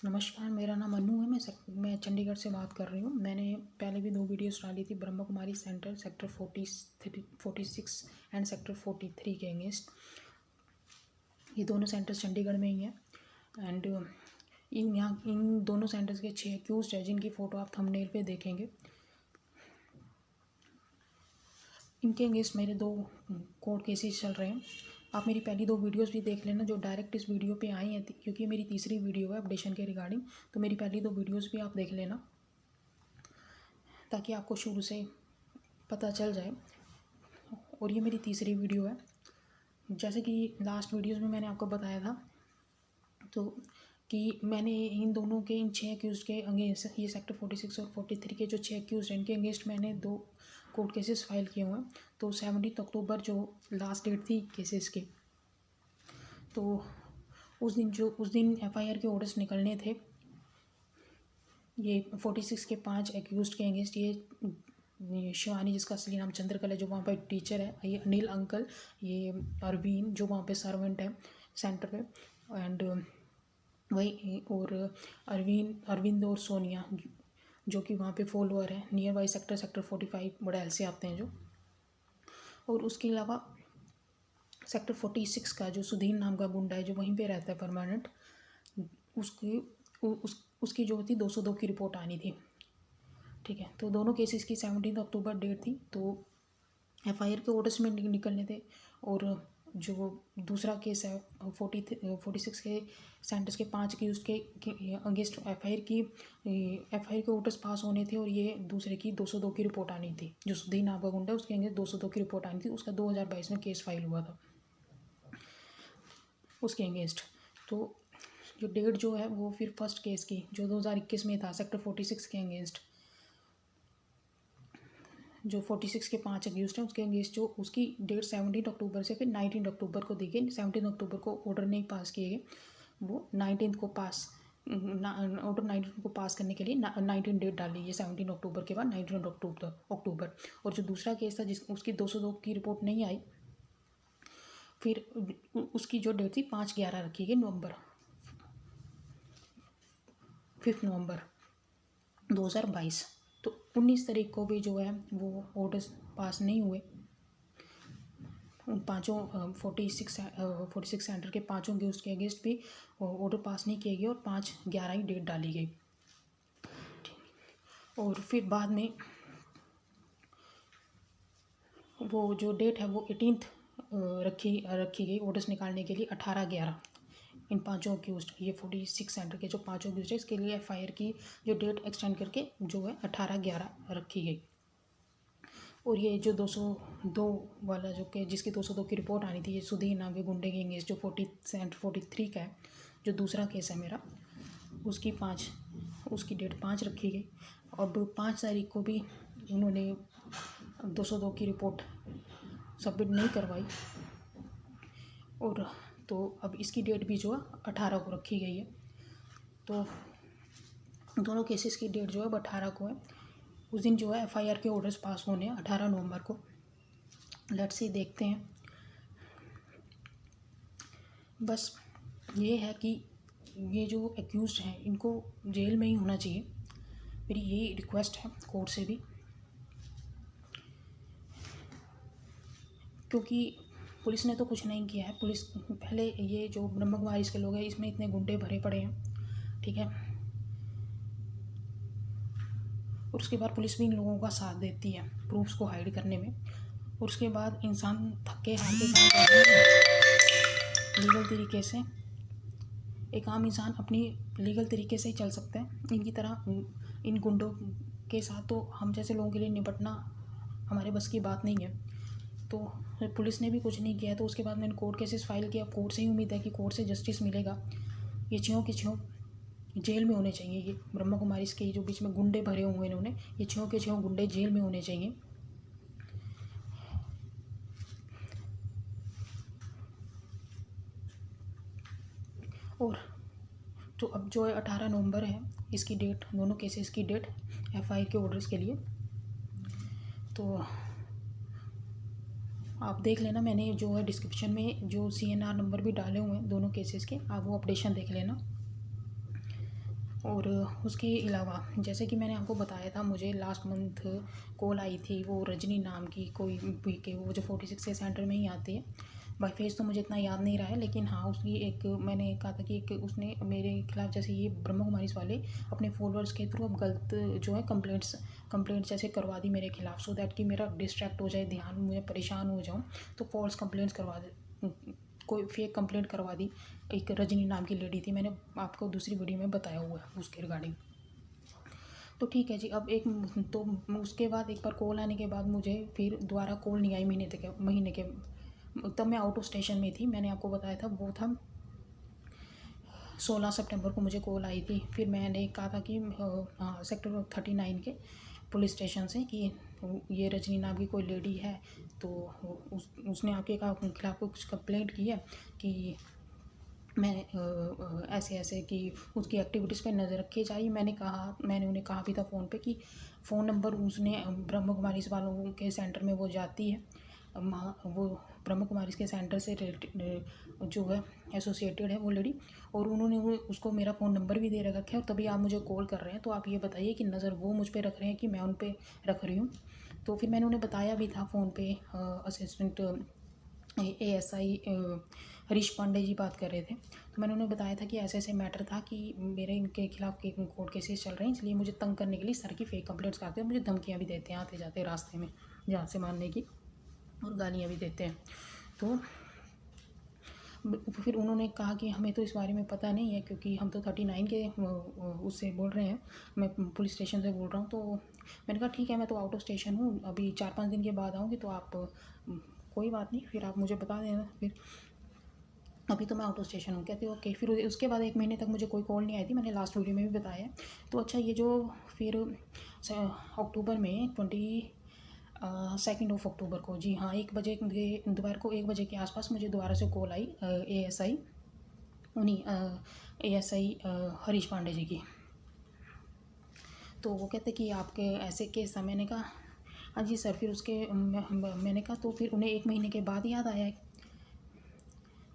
नमस्कार, मेरा नाम अनु है। मैं चंडीगढ़ से बात कर रही हूँ। मैंने पहले भी 2 वीडियोस डाली थी Brahma Kumari centre sector 46 and sector 43 के अगेंस्ट। ये दोनों सेंटर्स चंडीगढ़ में ही हैं एंड इन दोनों सेंटर्स के 6 एक्यूज्ड है जिनकी फ़ोटो आप थंबनेल पे देखेंगे। इनके अगेंस्ट मेरे 2 कोर्ट केसेस चल रहे हैं। आप मेरी पहली 2 वीडियोस भी देख लेना जो डायरेक्ट इस वीडियो पे आई हैं, क्योंकि मेरी तीसरी वीडियो है अपडेशन के रिगार्डिंग। तो मेरी पहली 2 वीडियोस भी आप देख लेना ताकि आपको शुरू से पता चल जाए। और ये मेरी तीसरी वीडियो है। जैसे कि लास्ट वीडियोस में मैंने आपको बताया था तो कि मैंने इन दोनों के इन 6 एक्यूज़ के अगेंस्ट, ये सेक्टर 46 और 43 के जो 6 एक्यूज़ हैं इनके अगेंस्ट मैंने 2 कोर्ट केसेस फाइल किए हुए हैं। तो 17 अक्टूबर जो लास्ट डेट थी केसेस की, तो उस दिन एफआईआर के ऑर्डर्स निकलने थे। ये 46 के 5 एक्यूज्ड के अगेंस्ट, ये शिवानी जिसका असली नाम चंद्रकला जो वहाँ पर टीचर है, ये अनिल अंकल, ये अरविंद जो वहाँ पे सर्वेंट है सेंटर पे, एंड वही और अरविंद और सोनिया जो कि वहाँ पे फॉलोअर है नियर बाई सेक्टर 45 बड़ैल से आते हैं जो। और उसके अलावा सेक्टर 46 का जो सुधीर नाम का गुंडा है जो वहीं पे रहता है परमानेंट, उसकी जो थी 202 की रिपोर्ट आनी थी। ठीक है, तो दोनों केसेस की 17 अक्टूबर डेट थी। तो एफआईआर के ऑर्डर्स में निकलने थे। और जो दूसरा केस है 46 के सेंटर्स के 5 की उसके अगेंस्ट एफआईआर के ऑर्डर्स पास होने थे। और ये दूसरे की 202 की रिपोर्ट आनी थी। जो सुधीर नाम का गुंडा है उसके अगेंस्ट 202 की रिपोर्ट आनी थी। उसका 2022 में केस फाइल हुआ था उसके अगेंस्ट। तो जो डेट जो है वो फिर फर्स्ट केस की जो 2021 में था सेक्टर 46 के अगेंस्ट, जो 46 के 5 अक्यूज्ड हैं उसके अगेंस्ट जो उसकी डेट 17 अक्टूबर से फिर 19 अक्टूबर को दी गई। 17 अक्टूबर को ऑर्डर नहीं पास किए गए, वो 19 को पास ऑर्डर 19 को पास करने के लिए 19 डेट डाली है 17 अक्टूबर के बाद 19 अक्टूबर। और जो दूसरा केस था जिस उसकी 202 की रिपोर्ट नहीं आई, फिर उसकी जो डेट थी 5/11 रखी गई, 5 नवंबर 2022। तो 19 तारीख को भी जो है वो ऑर्डर्स पास नहीं हुए। उन पाँचों 46 सेंटर के 5 के उसके अगेंस्ट भी ऑर्डर पास नहीं किए गए और 5/11 ही डेट डाली गई। और फिर बाद में वो जो डेट है वो 18 रखी गई ऑर्डर्स निकालने के लिए 18/11। इन 5 अक्यूज्ड, ये 46 सेंटर के जो 5 अक्यूज्ड है इसके लिए एफआईआर की जो डेट एक्सटेंड करके जो है 18/11 रखी गई। और ये जो 202 वाला जो कि जिसकी 202 की रिपोर्ट आनी थी, ये सुधीर नाम के गुंडे के अगेंस्ट जो 43 का है, जो दूसरा केस है मेरा, उसकी डेट 5 रखी गई। और 5 तारीख को भी उन्होंने 202 की रिपोर्ट सबमिट नहीं करवाई। और तो अब इसकी डेट भी जो है 18 को रखी गई है। तो दोनों केसेस की डेट जो है 18 को है। उस दिन जो है एफआईआर के ऑर्डर्स पास होने हैं 18 नवंबर को। लेट्स सी, देखते हैं। बस ये है कि ये जो एक्यूज्ड हैं इनको जेल में ही होना चाहिए। मेरी यही रिक्वेस्ट है कोर्ट से भी, क्योंकि पुलिस ने तो कुछ नहीं किया है। पुलिस पहले ये जो ब्रह्मा कुमारीज के लोग हैं इसमें इतने गुंडे भरे पड़े हैं, ठीक है, और उसके बाद पुलिस भी इन लोगों का साथ देती है प्रूफ्स को हाइड करने में। और उसके बाद इंसान थके हारते काम करते हैं लीगल तरीके से। एक आम इंसान अपनी लीगल तरीके से ही चल सकते हैं। इनकी तरह इन गुंडों के साथ तो हम जैसे लोगों के लिए निपटना हमारे बस की बात नहीं है। तो पुलिस ने भी कुछ नहीं किया, तो उसके बाद मैंने कोर्ट केसेस फाइल किया। कोर्ट से ही उम्मीद है कि कोर्ट से जस्टिस मिलेगा। ये छयों के छयों जेल में होने चाहिए। ये ब्रह्मा कुमारी के जो बीच में गुंडे भरे हुए हैं इन्होंने, ये छयों के छयों गुंडे जेल में होने चाहिए। और तो अब जो है 18 नवंबर है इसकी डेट, दोनों केसेस की डेट एफआईआर के ऑर्डर्स के लिए। तो आप देख लेना, मैंने जो है डिस्क्रिप्शन में जो सीएनआर नंबर भी डाले हुए हैं दोनों केसेस के, आप वो अपडेशन देख लेना। और उसके अलावा जैसे कि मैंने आपको बताया था, मुझे लास्ट मंथ कॉल आई थी, वो रजनी नाम की कोई के, वो जो 46 सेंटर में ही आती है। बाई फेस तो मुझे इतना याद नहीं रहा है, लेकिन हाँ उसकी एक, मैंने कहा था कि एक उसने मेरे खिलाफ़, जैसे ये ब्रह्म कुमारीज वाले अपने फॉलोअर्स के थ्रू अब गलत जो है कंप्लेंट्स जैसे करवा दी मेरे खिलाफ़, सो दैट कि मेरा डिस्ट्रैक्ट हो जाए ध्यान, मुझे परेशान हो जाऊँ, तो फॉल्स कंप्लेंट्स करवा दे, कोई फेक कंप्लेंट करवा दी। एक रजनी नाम की लेडी थी, मैंने आपको दूसरी वीडियो में बताया हुआ है उसके रिगार्डिंग। तो ठीक है जी, अब एक तो उसके बाद एक बार कॉल आने के बाद मुझे फिर दोबारा कॉल नहीं आई महीने के, तब मैं आउट ऑफ स्टेशन में थी, मैंने आपको बताया था, वो था 16 सितंबर को मुझे कॉल आई थी। फिर मैंने कहा था कि हाँ सेक्टर 39 के पुलिस स्टेशन से कि ये रजनी नाम की कोई लेडी है, तो उसने आपके खिलाफ़ कुछ कंप्लेंट की है कि मैं ऐसे ऐसे कि उसकी एक्टिविटीज़ पे नज़र रखी जाए। मैंने उन्हें कहा भी था फ़ोन पे कि फ़ोन नंबर उसने ब्रह्म कुमारीज़ वालों के सेंटर में वो जाती है, वो ब्रह्म कुमारीज़ के सेंटर से जो है एसोसिएटेड है वो लेडी, और उन्होंने उसको मेरा फ़ोन नंबर भी दे रखा है, और तभी आप मुझे कॉल कर रहे हैं। तो आप ये बताइए कि नज़र वो मुझ पर रख रहे हैं कि मैं उन पर रख रही हूँ। तो फिर मैंने उन्हें बताया भी था फ़ोन पे, असिस्टेंट ASI हरीश पांडे जी बात कर रहे थे, तो मैंने उन्हें बताया था कि ऐसे ऐसे मैटर था कि मेरे इनके खिलाफ़ कोर्ट केसेस चल रहे हैं, इसलिए मुझे तंग करने के लिए सर की फेक कंप्लेंट्स करते हैं, मुझे धमकियाँ भी देते हैं आते जाते रास्ते में, जान से मारने की, और गालियाँ भी देते हैं। तो फिर उन्होंने कहा कि हमें तो इस बारे में पता नहीं है, क्योंकि हम तो 39 के उससे बोल रहे हैं, मैं पुलिस स्टेशन से बोल रहा हूँ। तो मैंने कहा ठीक है, मैं तो आउट ऑफ स्टेशन हूँ, अभी 4-5 दिन के बाद आऊँगी, तो आप कोई बात नहीं, फिर आप मुझे बता देना, फिर अभी तो मैं आउट ऑफ स्टेशन हूँ। कहते ओके। फिर उसके बाद 1 महीने तक मुझे कोई कॉल नहीं आई थी, मैंने लास्ट वीडियो में भी बताया। तो अच्छा, ये जो फिर अक्टूबर में 2 अक्टूबर को, जी हाँ, 1 बजे दोपहर को 1 बजे के आसपास मुझे दोबारा से कॉल आई ASI हरीश पांडे जी की। तो वो कहते कि आपके ऐसे केस था। मैंने कहा हाँ जी सर। फिर उसके मैंने कहा तो फिर उन्हें 1 महीने के बाद याद आया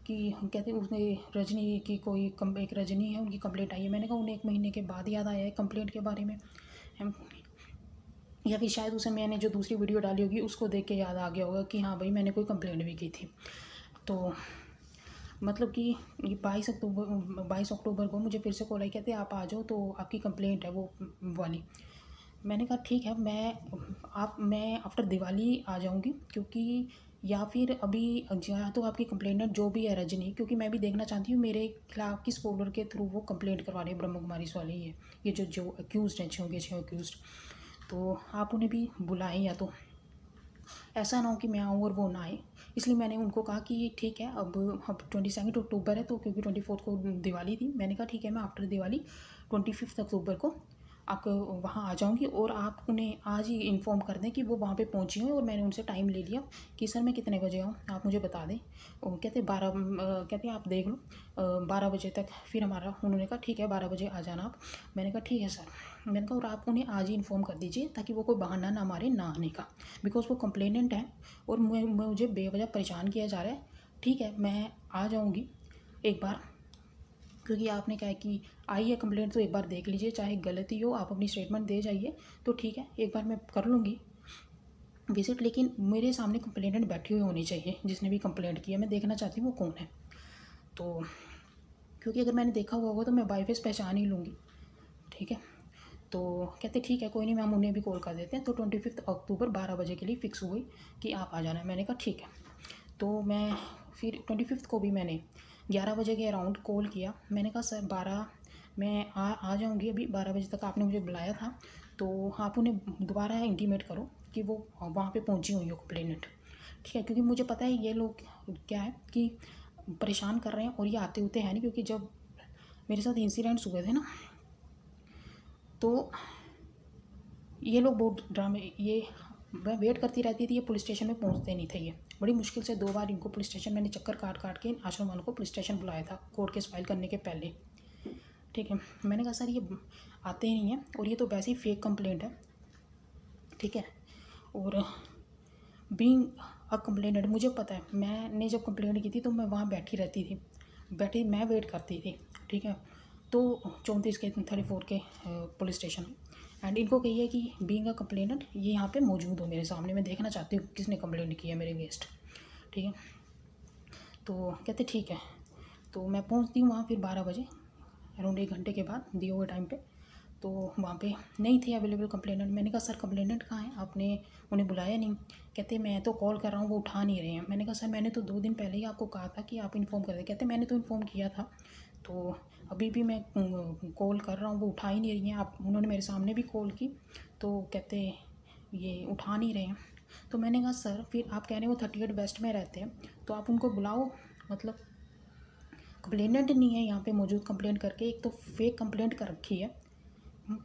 कि कहते उसने रजनी की एक रजनी है, उनकी कंप्लेंट आई है। मैंने कहा उन्हें 1 महीने के बाद याद आया है कंप्लेंट के बारे में, या फिर शायद उसे मैंने जो दूसरी वीडियो डाली होगी उसको देख के याद आ गया होगा कि हाँ भाई मैंने कोई कंप्लेंट भी की थी। तो मतलब कि 22 अक्टूबर को मुझे फिर से कॉल आई, कहते आप आ जाओ, तो आपकी कंप्लेंट है वो वाली। मैंने कहा ठीक है, मैं आफ्टर दिवाली आ जाऊंगी, क्योंकि या फिर अभी या तो आपकी कंप्लेंट जो भी है रजनी, क्योंकि मैं भी देखना चाहती हूँ मेरे खिलाफ किस फॉलोअर के थ्रू वो कंप्लेंट करवा रहे हैं ब्रह्म कुमारीज वाले, ये जो अक्यूज़ हैं, 6 अक्यूज़। तो आप उन्हें भी बुलाएं, या तो ऐसा ना हो कि मैं आऊँ और वो ना आए। इसलिए मैंने उनको कहा कि ठीक है, अब 22 अक्टूबर है, तो क्योंकि 24 को दिवाली थी, मैंने कहा ठीक है, मैं आफ्टर दिवाली 25 अक्टूबर को आपको वहाँ आ जाऊँगी, और आप उन्हें आज ही इन्फॉर्म कर दें कि वो वहाँ पे पहुँची हुई। और मैंने उनसे टाइम ले लिया कि सर मैं कितने बजे आऊँ, आप मुझे बता दें। और कहते आप देख लो 12 बजे तक। फिर उन्होंने कहा ठीक है 12 बजे आ जाना आप। मैंने कहा ठीक है सर। मैंने कहा और आप उन्हें आज ही इन्फॉर्म कर दीजिए, ताकि वो कोई बहाना ना मारे ना आने का, बिकॉज वो कंप्लेनेंट है और मुझे बेवजह परेशान किया जा रहा है। ठीक है, मैं आ जाऊँगी एक बार, क्योंकि आपने कहा है कि आई है कंप्लेंट, तो एक बार देख लीजिए, चाहे गलती हो आप अपनी स्टेटमेंट दे जाइए, तो ठीक है एक बार मैं कर लूँगी विजिट। लेकिन मेरे सामने कंप्लेनेंट बैठी हुई होनी चाहिए, जिसने भी कंप्लेंट की है, मैं देखना चाहती हूँ वो कौन है। तो क्योंकि अगर मैंने देखा हुआ होगा तो मैं बाई फेस पहचान ही लूँगी, ठीक है। तो कहते ठीक है कोई नहीं, हम उन्हें भी कॉल कर देते हैं। तो 25 अक्टूबर 12 बजे के लिए फ़िक्स हुई कि आप आ जाना है। मैंने कहा ठीक है। तो मैं फिर 25 को भी मैंने 11 बजे के अराउंड कॉल किया। मैंने कहा सर 12 मैं आ जाऊँगी, अभी 12 बजे तक आपने मुझे बुलाया था, तो आप उन्हें दोबारा इंटीमेट करो कि वो वहाँ पे पहुँची हुई हो कंप्लेनेंट, ठीक है। क्योंकि मुझे पता है ये लोग क्या है कि परेशान कर रहे हैं, और ये आते होते हैं नहीं, क्योंकि जब मेरे साथ इंसिडेंट्स हुए थे ना, तो ये लोग बहुत ड्रामे, ये मैं वेट करती रहती थी, ये पुलिस स्टेशन में पहुंचते नहीं थे। ये बड़ी मुश्किल से 2 बार इनको पुलिस स्टेशन, मैंने चक्कर काट के आश्रम वालों को पुलिस स्टेशन बुलाया था कोर्ट केस फाइल करने के पहले, ठीक है। मैंने कहा सर ये आते ही नहीं हैं, और ये तो वैसे ही फेक कंप्लेंट है, ठीक है। और बीइंग अ कंप्लेनेंट, मुझे पता है, मैंने जब कंप्लेंट की थी तो मैं वहाँ बैठी रहती थी, मैं वेट करती थी, ठीक है। तो 34 के 34 के पुलिस स्टेशन में। एंड इनको कहिए कि बीइंग अ कंप्लेनेंट ये यहाँ पे मौजूद हो मेरे सामने, मैं देखना चाहती हूँ किसने कंप्लेंट की है मेरे अगेंस्ट। ठीक है, तो कहते ठीक है। तो मैं पहुँचती हूँ वहाँ फिर 12 बजे, अराउंड 1 घंटे के बाद दिए हुए टाइम पे। तो वहाँ पे नहीं थे अवेलेबल कंप्लेनेंट। मैंने कहा सर कंप्लेनेंट कहाँ है, आपने उन्हें बुलाया नहीं? कहते मैं तो कॉल कर रहा हूँ वो उठा नहीं रहे हैं। मैंने कहा सर मैंने तो 2 दिन पहले ही आपको कहा था कि आप इन्फॉर्म कर दें। कहते मैंने तो इन्फॉर्म किया था, तो अभी भी मैं कॉल कर रहा हूँ वो उठा ही नहीं रही हैं। आप उन्होंने मेरे सामने भी कॉल की तो कहते ये उठा नहीं रहे हैं। तो मैंने कहा सर फिर आप कह रहे हैं वो 38 वेस्ट में रहते हैं, तो आप उनको बुलाओ, मतलब कंप्लेनेंट नहीं है यहाँ पे मौजूद कंप्लेंट करके, एक तो फेक कंप्लेंट कर रखी है।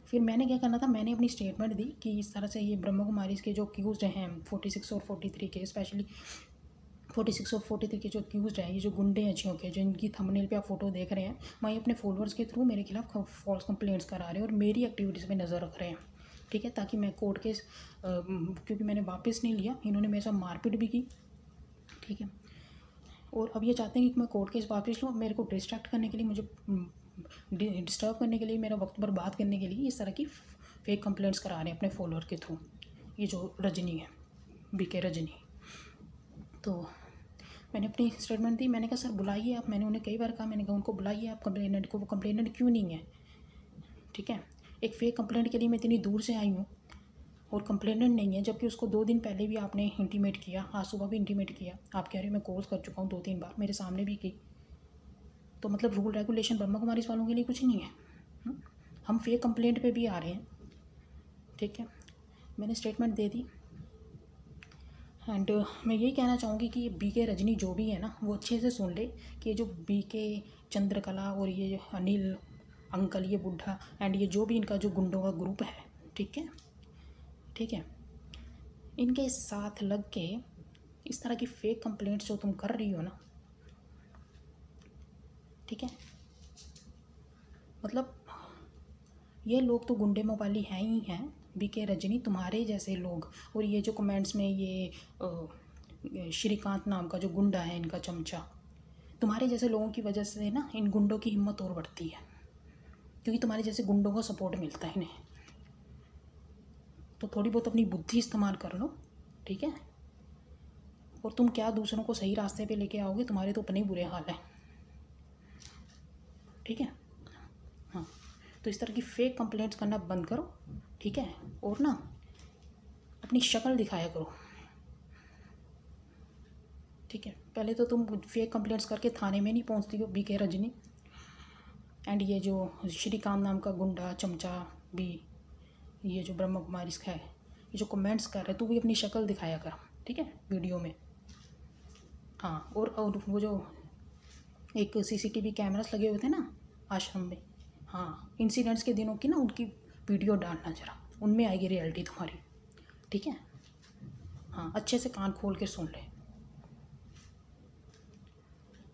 फिर मैंने क्या करना था, मैंने अपनी स्टेटमेंट दी कि इस तरह से ये ब्रह्मा कुमारीज के जो अक्यूज़ड हैं 46 और 43 के, स्पेशली 46 और 43 के जो अक्यूज़ड हैं, ये जो गुंडे हैं अच्छियों के, जो इनकी थंबनेल पे आप फोटो देख रहे हैं, वहीं अपने फॉलोअर्स के थ्रू मेरे खिलाफ फॉल्स कंप्लेंट्स करा रहे हैं और मेरी एक्टिविटीज़ पे नज़र रख रहे हैं। ठीक है, ताकि मैं कोर्ट केस, क्योंकि मैंने वापस नहीं लिया, इन्होंने मेरे साथ मारपीट भी की। ठीक है, और अब ये चाहते हैं कि मैं कोर्ट केस वापस लूँ। मेरे को डिस्ट्रैक्ट करने के लिए, मुझे डिस्टर्ब करने के लिए, मेरा वक्त बर्बाद करने के लिए इस तरह की फेक कंप्लेंट्स करा रहे हैं अपने फॉलोअर के थ्रू। ये जो रजनी है, बीके रजनी। तो मैंने अपनी स्टेटमेंट दी, मैंने कहा सर बुलाइए आप, मैंने उन्हें कई बार कहा, मैंने कहा उनको बुलाइए आप कंप्लेनेंट को, वो कंप्लेनेंट क्यों नहीं है? ठीक है, एक फ़ेक कंप्लेंट के लिए मैं इतनी दूर से आई हूँ और कंप्लेनेंट नहीं है, जबकि उसको 2 दिन पहले भी आपने इंटीमेट किया, आज सुबह भी इंटीमेट किया। आप कह रहे हो मैं कॉल कर चुका हूँ 2-3 बार, मेरे सामने भी की। तो मतलब रूल रेगुलेशन ब्रह्मा कुमारीज वालों के लिए कुछ नहीं है। हम फेक कंप्लेंट पे भी आ रहे हैं। ठीक है, मैंने स्टेटमेंट दे दी। एंड मैं यही कहना चाहूँगी कि बीके रजनी जो भी है ना, वो अच्छे से सुन ले कि ये जो बीके चंद्रकला और ये अनिल अंकल, ये बुढ़ा एंड ये जो भी इनका जो गुंडों का ग्रुप है, ठीक है, ठीक है, इनके साथ लग के इस तरह की फेक कंप्लेंट्स जो तुम कर रही हो ना, ठीक है, मतलब ये लोग तो गुंडे मोबाली हैं ही हैं। बीके रजनी तुम्हारे जैसे लोग, और ये जो कमेंट्स में ये श्रीकांत नाम का जो गुंडा है, इनका चमचा, तुम्हारे जैसे लोगों की वजह से ना इन गुंडों की हिम्मत और बढ़ती है, क्योंकि तुम्हारे जैसे गुंडों का सपोर्ट मिलता है इन्हें। तो थोड़ी बहुत अपनी बुद्धि इस्तेमाल कर लो, ठीक है। और तुम क्या दूसरों को सही रास्ते पे लेके आओगे, तुम्हारे तो अपने ही बुरे हाल है, ठीक है। हाँ, तो इस तरह की फेक कंप्लेंट्स करना बंद करो, ठीक है, और ना अपनी शक्ल दिखाया करो, ठीक है। पहले तो तुम फेक कंप्लेंट्स करके थाने में नहीं पहुंचती हो, बीके रजनी एंड ये जो श्रीकांत नाम का गुंडा चमचा भी, ये जो ब्रह्मा कुमारी है, ये जो कमेंट्स कर रहे, तू भी अपनी शक्ल दिखाया कर, ठीक है, वीडियो में। हाँ, और वो जो एक सीसीटीवी कैमरास लगे हुए थे ना आश्रम में, हाँ, इंसिडेंट्स के दिनों की ना उनकी वीडियो डालना जरा, उनमें आएगी रियलिटी तुम्हारी, ठीक है। हाँ, अच्छे से कान खोल के सुन ले।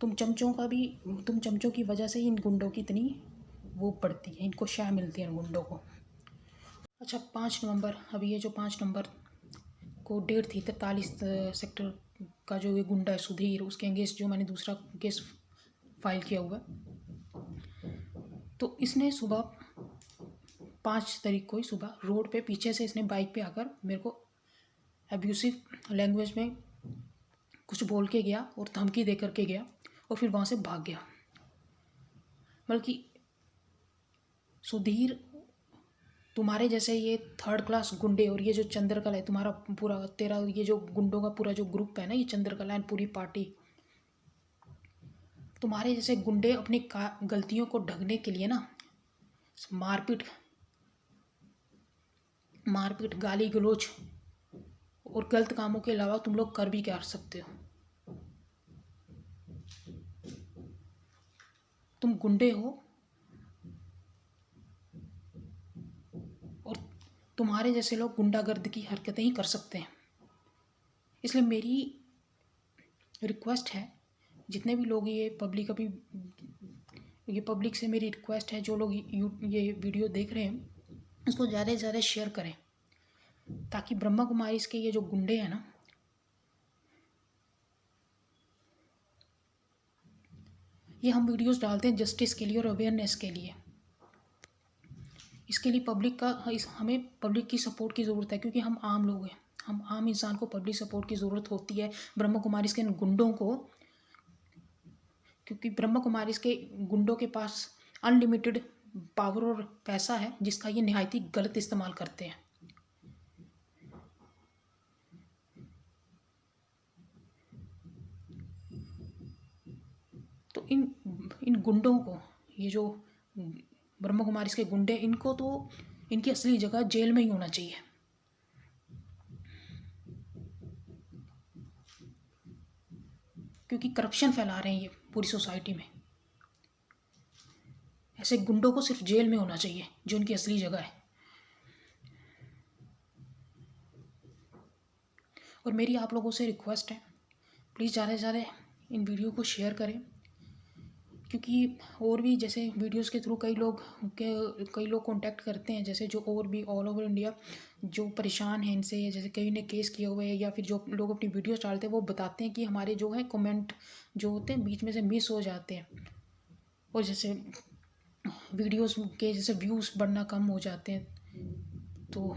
तुम चमचों की वजह से ही इन गुंडों की इतनी वो पड़ती है, इनको शह मिलती है इन गुंडों को। अच्छा, 5 नवंबर, अभी ये जो 5 नवंबर को डेट थी, 43 सेक्टर का जो ये गुंडा है सुधीर, उसके अगेंस्ट जो मैंने दूसरा केस फाइल किया हुआ है, तो इसने सुबह 5 तारीख को ही सुबह रोड पे पीछे से इसने बाइक पे आकर मेरे को एब्यूसिव लैंग्वेज में कुछ बोल के गया और धमकी दे करके गया और फिर वहाँ से भाग गया। बल्कि सुधीर तुम्हारे जैसे ये 3rd क्लास गुंडे, और ये जो चंद्रकला है तुम्हारा पूरा, तेरा ये जो गुंडों का पूरा जो ग्रुप है ना, ये चंद्रकला एंड पूरी पार्टी, तुम्हारे जैसे गुंडे अपनी गलतियों को ढकने के लिए ना मारपीट गाली गलौज और गलत कामों के अलावा तुम लोग कर भी क्या सकते हो। तुम गुंडे हो और तुम्हारे जैसे लोग गुंडागर्द की हरकतें ही कर सकते हैं। इसलिए मेरी रिक्वेस्ट है, जितने भी लोग ये पब्लिक से मेरी रिक्वेस्ट है, जो लोग ये वीडियो देख रहे हैं, इसको ज़्यादा से ज़्यादा शेयर करें, ताकि ब्रह्मा कुमारी के ये जो गुंडे हैं ना, ये हम वीडियोस डालते हैं जस्टिस के लिए और अवेयरनेस के लिए। इसके लिए हमें पब्लिक की सपोर्ट की ज़रूरत है, क्योंकि हम आम लोग हैं, हम आम इंसान को पब्लिक सपोर्ट की ज़रूरत होती है। ब्रह्मा कुमारीज़ के गुंडों को, क्योंकि ब्रह्मा कुमारीज़ के गुंडों के पास अनलिमिटेड पावर और पैसा है, जिसका ये निहायती गलत इस्तेमाल करते हैं। तो इन गुंडों को, ये जो ब्रह्मा कुमारीज़ के गुंडे, इनको तो इनकी असली जगह जेल में ही होना चाहिए। क्योंकि करप्शन फैला रहे हैं ये पूरी सोसाइटी में। ऐसे गुंडों को सिर्फ जेल में होना चाहिए, जो उनकी असली जगह है। और मेरी आप लोगों से रिक्वेस्ट है, प्लीज़ ज़्यादा से ज़्यादा इन वीडियो को शेयर करें, क्योंकि और भी जैसे वीडियोस के थ्रू कई लोग कांटेक्ट करते हैं, जैसे जो और भी ऑल ओवर इंडिया जो परेशान हैं इनसे, जैसे कई ने केस किए हुए हैं, या फिर जो लोग अपनी वीडियोस डालते हैं वो बताते हैं कि हमारे जो है कमेंट जो होते हैं बीच में से मिस हो जाते हैं, और जैसे वीडियोस के जैसे व्यूज़ बढ़ना कम हो जाते हैं। तो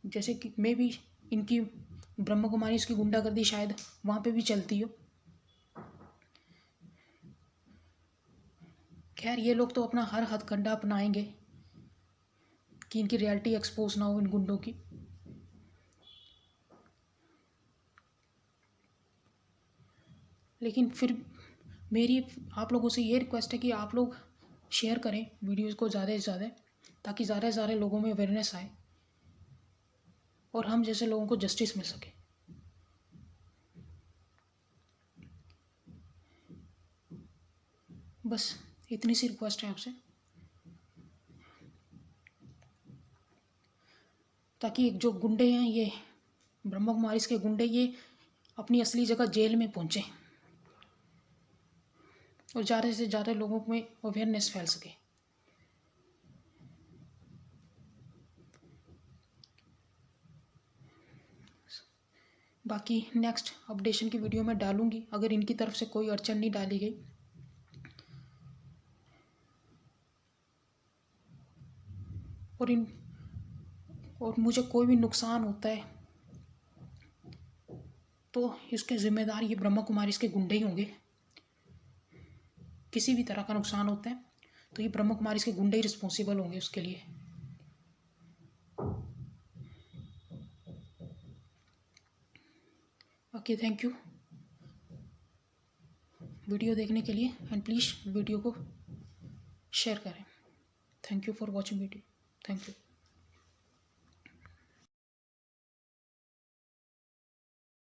जैसे कि मैं भी इनकी ब्रह्मा कुमारी इसकी गुंडागर्दी शायद वहाँ पे भी चलती हो। खैर, ये लोग तो अपना हर हथकंडा अपनाएंगे कि इनकी रियलिटी एक्सपोज ना हो इन गुंडों की। लेकिन फिर मेरी आप लोगों से ये रिक्वेस्ट है कि आप लोग शेयर करें वीडियोज़ को ज़्यादा से ज़्यादा, ताकि ज़्यादा से ज़्यादा लोगों में अवेयरनेस आए और हम जैसे लोगों को जस्टिस मिल सके। बस इतनी सी रिक्वेस्ट है आपसे, ताकि जो गुंडे हैं, ये ब्रह्मा कुमारीज़ के गुंडे, ये अपनी असली जगह जेल में पहुँचे और ज़्यादा से ज़्यादा लोगों में अवेयरनेस फैल सके। बाकी नेक्स्ट अपडेशन की वीडियो मैं डालूंगी, अगर इनकी तरफ से कोई अड़चन नहीं डाली गई। और मुझे कोई भी नुकसान होता है तो इसके ज़िम्मेदार ये ब्रह्मा कुमारीज़ के गुंडे ही होंगे। किसी भी तरह का नुकसान होता है तो ये ब्रह्मा कुमारीज़ के गुंडे ही रिस्पॉन्सिबल होंगे उसके लिए। ओके, थैंक यू वीडियो देखने के लिए, एंड प्लीज़ वीडियो को शेयर करें। Thank you for watching video. Thank you.